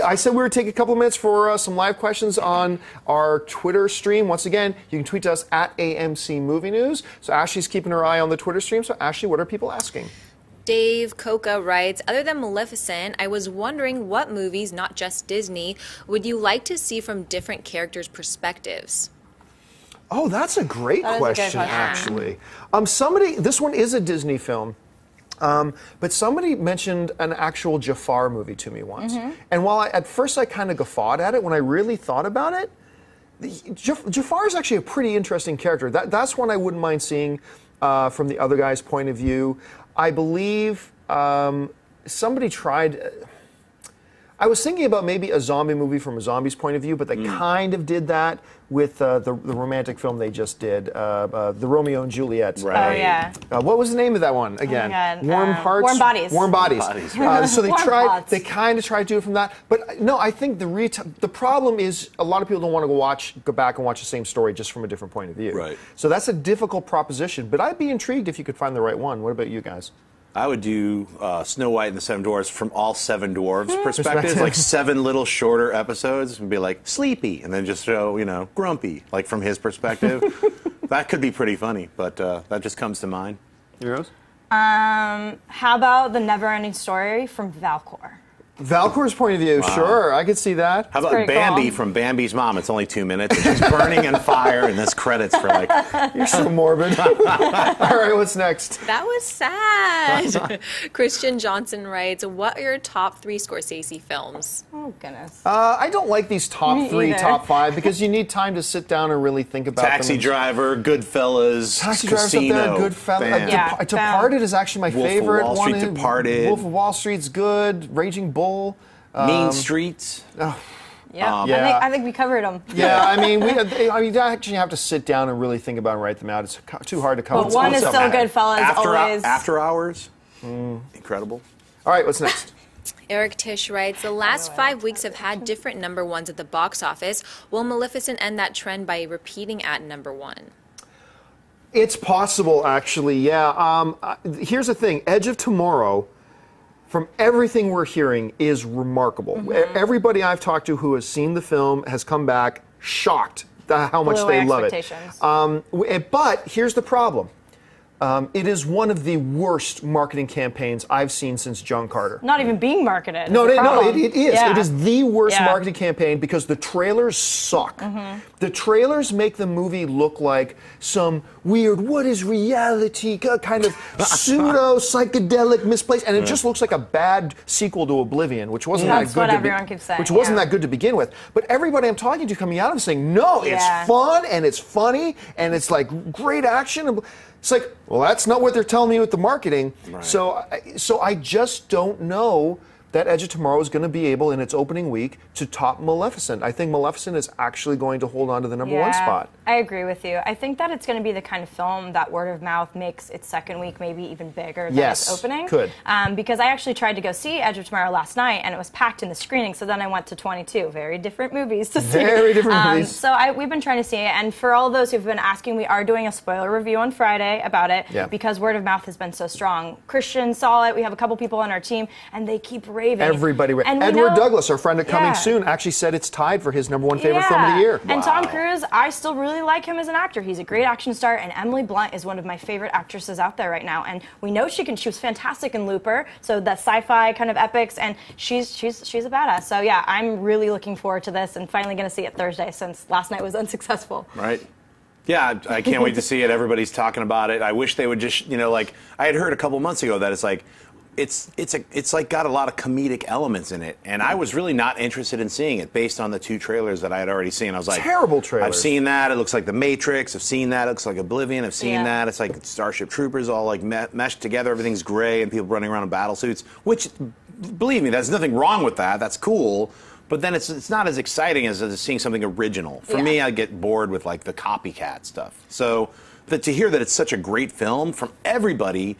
I said we would take a couple minutes for some live questions on our Twitter stream. Once again, you can tweet to us at AMC Movie News. So Ashley's keeping her eye on the Twitter stream. So Ashley, what are people asking? Dave Coca writes, other than Maleficent, I was wondering what movies, not just Disney, would you like to see from different characters' perspectives? Oh, that's a great question, actually. This one is a Disney film. But somebody mentioned an actual Jafar movie to me once. And while at first I kind of guffawed at it, when I really thought about it, Jafar is actually a pretty interesting character. That's one I wouldn't mind seeing from the other guy's point of view. I believe somebody tried... I was thinking about maybe a zombie movie from a zombie's point of view, but they kind of did that with the romantic film they just did, the Romeo and Juliet. Right. Oh, yeah. What was the name of that one again? Oh, Warm Hearts? Warm Bodies. Warm Bodies. So they Warm they kind of tried to do it from that. But no, I think the problem is a lot of people don't want to go back and watch the same story just from a different point of view. Right. So that's a difficult proposition, but I'd be intrigued if you could find the right one. What about you guys? I would do Snow White and the Seven Dwarfs from all seven dwarves' perspectives, like 7 little shorter episodes, and be like, sleepy, and then just show, grumpy, like from his perspective. That could be pretty funny, but that just comes to mind. Yours? How about The Never-Ending Story from Valcor? Valcor's point of view, sure, I could see that. How about Bambi from Bambi's mom? It's only 2 minutes. It's just burning in fire, and this credits for like... You're so morbid. All right, what's next? That was sad. Christian Johnson writes, what are your top 3 Scorsese films? Oh, goodness. I don't like these top 3, either. top 5, because you need time to sit down and really think about Taxi them. Driver, Goodfellas, Taxi Casino. Driver's up there, Goodfellas. Departed is actually my favorite. Wolf of Wall Street, Departed. Wolf of Wall Street's good. Raging Bull. Mean Streets. Yeah, I think we covered them. Yeah, I mean, you actually have to sit down and really think about and write them out. It's too hard to come up But with one is stuff. so good, fellas. Always. After Hours. Incredible. All right, what's next? Eric Tish writes, the last 5 weeks have had different number ones at the box office. Will Maleficent end that trend by repeating at number 1? It's possible, actually, yeah. Here's the thing. Edge of Tomorrow, from everything we're hearing, is remarkable. Everybody I've talked to who has seen the film has come back shocked at how much they love it. But here's the problem. It is one of the worst marketing campaigns I've seen since John Carter. Not even being marketed. No, it is. Yeah. It is the worst marketing campaign because the trailers suck. The trailers make the movie look like some weird, what is reality, kind of pseudo psychedelic misplaced, and it just looks like a bad sequel to Oblivion, which wasn't that good. That's what everyone keeps saying. Which wasn't that good to begin with. But everybody I'm talking to coming out of it saying, no, it's fun and it's funny and it's like great action. It's like, well, that's not what they're telling me with the marketing. Right. So I just don't know that Edge of Tomorrow is going to be able, in its opening week, to top Maleficent. I think Maleficent is actually going to hold on to the number 1 spot. I agree with you. I think that it's going to be the kind of film that word of mouth makes its second week maybe even bigger than its opening. Could. Because I actually tried to go see Edge of Tomorrow last night, and it was packed in the screening, so then I went to 22. Very different movies to see. Very different movies. So we've been trying to see it, and for all those who've been asking, we are doing a spoiler review on Friday about it, because word of mouth has been so strong. Christian saw it. We have a couple people on our team, and they keep raving. Everybody raving. Edward Douglas, our friend at Coming Soon, actually said it's tied for his number 1 favorite film of the year. And Tom Cruise, I still really like him as an actor. He's a great action star, and Emily Blunt is one of my favorite actresses out there right now. And we know she was fantastic in Looper, so that sci-fi kind of epics, and she's a badass. So yeah, I'm really looking forward to this, and finally going to see it Thursday since last night was unsuccessul. Right. Yeah, I can't wait to see it. Everybody's talking about it. I wish they would just, like I had heard a couple months ago that it's like. It's like got a lot of comedic elements in it, and I was really not interested in seeing it based on the 2 trailers that I had already seen. I was like, terrible trailers. I've seen that. It looks like The Matrix. I've seen that. It looks like Oblivion. I've seen that. It's like Starship Troopers all like meshed together. Everything's gray and people running around in battle suits. Which, believe me, there's nothing wrong with that. That's cool. But then it's not as exciting as seeing something original. For me, I get bored with like the copycat stuff. So to hear that it's such a great film from everybody.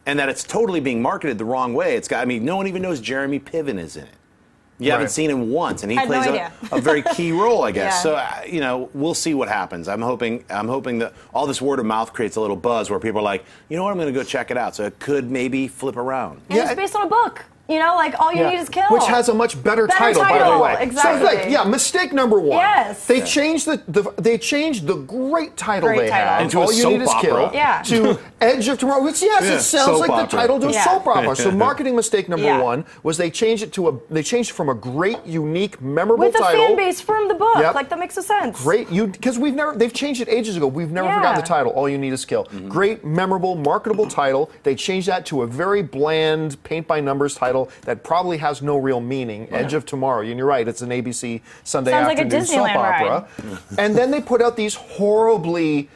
And that it's totally being marketed the wrong way. No one even knows Jeremy Piven is in it. You haven't seen him once, and he plays a very key role, I guess. So, you know, we'll see what happens. I'm hoping that all this word of mouth creates a little buzz where people are like, you know what, I'm going to go check it out. So it could maybe flip around. And it's based on a book. You know, like All You Need Is Kill. Which has a much better title, by the way. Exactly. So, like, mistake number one. Yes. They changed the great title they had. Into All You Need Is Kill. To Edge of Tomorrow, which, it sounds like the title to a soap opera. So marketing mistake number one was they changed it from a great, unique, memorable title. With a fan base from the book. Like, that makes a sense. Great, because they've changed it ages ago. We've never forgotten the title, All You Need Is Kill. Great, memorable, marketable title. They changed that to a very bland, paint-by-numbers title that probably has no real meaning. Edge of Tomorrow. And you're right, it's an ABC Sunday afternoon soap opera. And then they put out these horribly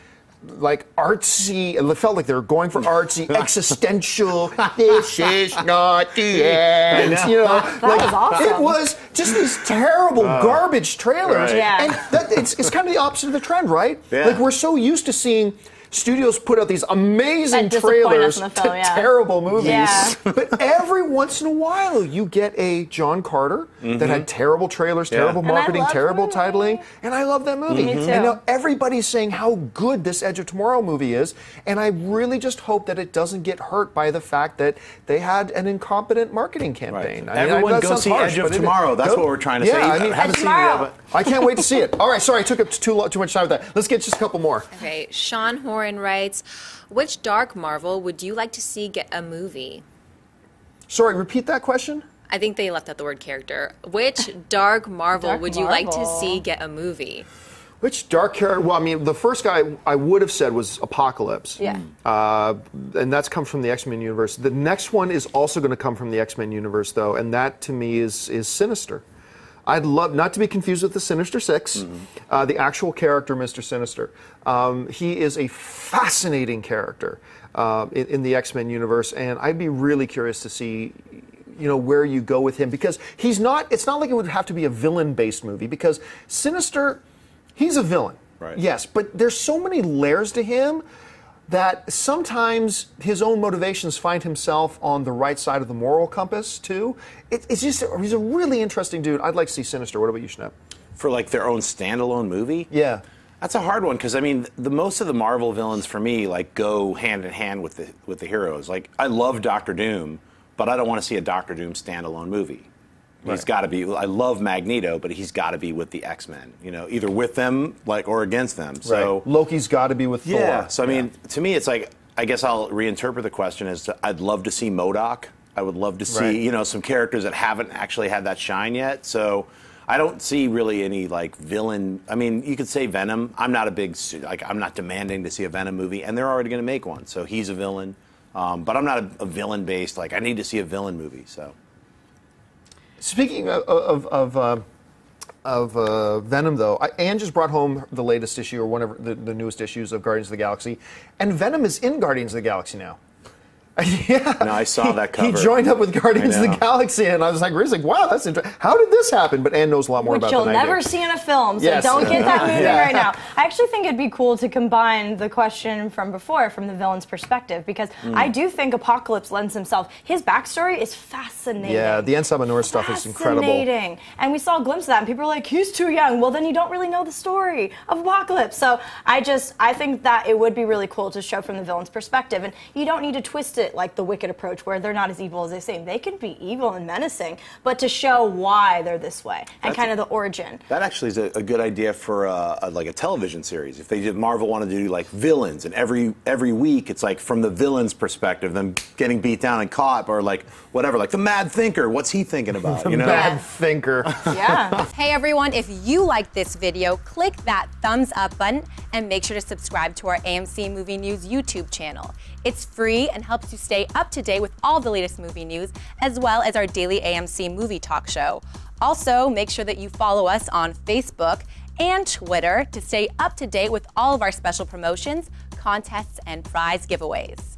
like artsy, it felt like they were going for artsy, existential, this is not the end. You know, that was awesome. It was just these terrible garbage trailers. And it's kind of the opposite of the trend, right? Like, we're so used to seeing studios put out these amazing trailers to terrible movies. But every once in a while, you get a John Carter that had terrible trailers, terrible marketing, terrible titling, and I love that movie. Me too. And now everybody's saying how good this Edge of Tomorrow movie is, and I really just hope that it doesn't get hurt by the fact that they had an incompetent marketing campaign. I mean, everyone go see Edge of Tomorrow. That's what we're trying to say. I mean, haven't seen it yet, but I can't wait to see it. All right, sorry, I took up too much time with that. Let's get just a couple more. Okay, Sean Horan writes, which Dark Marvel would you like to see get a movie? Sorry, repeat that question? I think they left out the word character. Which Dark Marvel would you like to see get a movie? Which dark character? Well, I mean, the first guy I would have said was Apocalypse. And that's come from the X-Men universe. The next one is also going to come from the X-Men universe, though, and that to me is Sinister. I'd love, not to be confused with the Sinister Six, the actual character, Mr. Sinister. He is a fascinating character in the X-Men universe, and I'd be really curious to see, you know, where you go with him, because it's not like it would have to be a villain-based movie, because Sinister, he's a villain, yes, but there's so many layers to him that sometimes his own motivations find himself on the right side of the moral compass, too. It's just, he's a really interesting dude. I'd like to see Sinister. What about you, Schnepp? For, like, their own standalone movie? Yeah. That's a hard one, because, I mean, most of the Marvel villains, for me, like, go hand in hand with the heroes. Like, I love Doctor Doom, but I don't want to see a Doctor Doom standalone movie. He's got to be. I love Magneto, but he's got to be with the X-Men. You know, either with them, like, or against them. So Loki's got to be with Thor. Yeah. So I mean, to me, it's like, I guess I'll reinterpret the question as I'd love to see MODOK. I would love to see some characters that haven't actually had that shine yet. So I don't see really any like villain. I mean, you could say Venom. I'm not a big I'm not demanding to see a Venom movie, and they're already going to make one. So he's a villain, but I'm not a villain based. Like, I need to see a villain movie. So. Speaking of Venom, though, Anne just brought home the latest issue, or one of the newest issues of Guardians of the Galaxy, and Venom is in Guardians of the Galaxy now. Yeah. No, I saw that cover. He joined up with Guardians of the Galaxy, and I was like, wow, that's interesting. How did this happen? But Anne knows a lot more about it than I do. Which you'll never see in a film, so don't get that moving right now. I actually think it'd be cool to combine the question from before, from the villain's perspective, because I do think Apocalypse lends himself. His backstory is fascinating. Yeah, the N7 stuff is incredible. Fascinating. And we saw a glimpse of that, and people are like, he's too young. Well, then you don't really know the story of Apocalypse. So I think that it would be really cool to show from the villain's perspective, and you don't need to twist it like the Wicked approach, where they're not as evil as they seem. They can be evil and menacing, but to show why they're this way and kind of the origin. That actually is a good idea for like a television series. If they did, Marvel wanted to do like villains, and every week it's like from the villain's perspective, them getting beat down and caught, or like whatever, like the Mad Thinker. What's he thinking about? The Mad Thinker. Yeah. Hey everyone, if you liked this video, click that thumbs up button and make sure to subscribe to our AMC Movie News YouTube channel. It's free and helps you stay up to date with all the latest movie news, as well as our daily AMC movie talk show. Also, make sure that you follow us on Facebook and Twitter to stay up to date with all of our special promotions, contests, and prize giveaways.